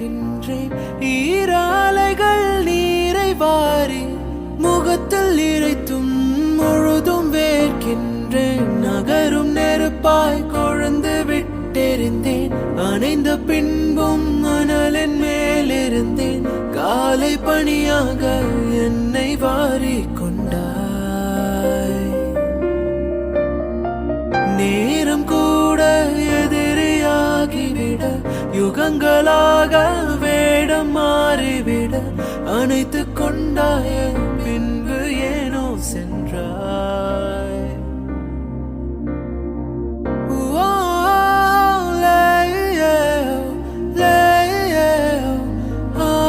கேட்கின்றேன். ஈராலைகள் நீரை வாரி முகத்தில் இறைத்தும் முழுதும் வேர்க்கின்றேன். நகரும் நெருப்பாய் கொழுந்து விட்டெறிந்தேன். அணைந்த பின்பும் மணலின் மேலிருந்தேன். காலை பணியாக என்னை வாரிக் கொண்டாய். நேரம் கூட எதிரியாகிவிட, யுகங்களாக வேடம் மாறிவிட அணைத்துக் கொண்டாய பின்பு ஏனோ சென்றாய்.